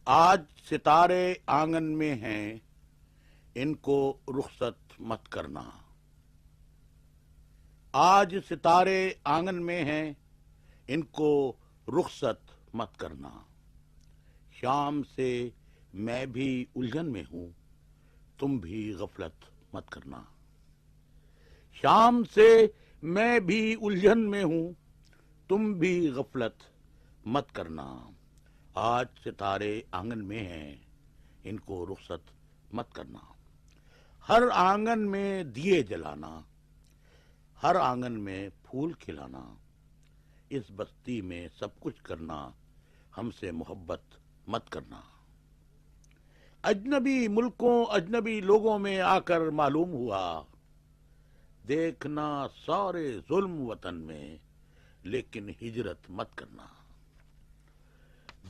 آج ستارے آنگن میں ہیں، ان کو رخصت مت کرنا۔ آج ستارے آنگن میں ہیں، ان کو رخصت مت کرنا۔ شام سے میں بھی الجھن میں ہوں، تم بھی غفلت مت کرنا۔ شام سے میں بھی الجھن میں ہوں، تم بھی غفلت مت کرنا۔ آج ستارے آنگن میں ہیں، ان کو رخصت مت کرنا۔ ہر آنگن میں دیے جلانا، ہر آنگن میں پھول کھلانا، اس بستی میں سب کچھ کرنا، ہم سے محبت مت کرنا۔ اجنبی ملکوں اجنبی لوگوں میں آ کر معلوم ہوا، دیکھنا سارے ظلم وطن میں، لیکن ہجرت مت کرنا۔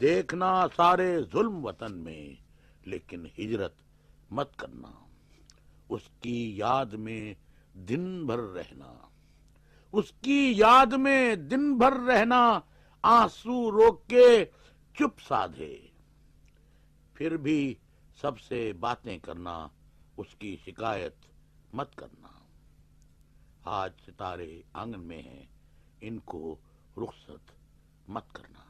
دیکھنا سارے ظلم وطن میں، لیکن ہجرت مت کرنا۔ اس کی یاد میں دن بھر رہنا، اس کی یاد میں دن بھر رہنا، آنسو روک کے چپ سادھے، پھر بھی سب سے باتیں کرنا، اس کی شکایت مت کرنا۔ آج ستارے آنگن میں ہیں، ان کو رخصت مت کرنا۔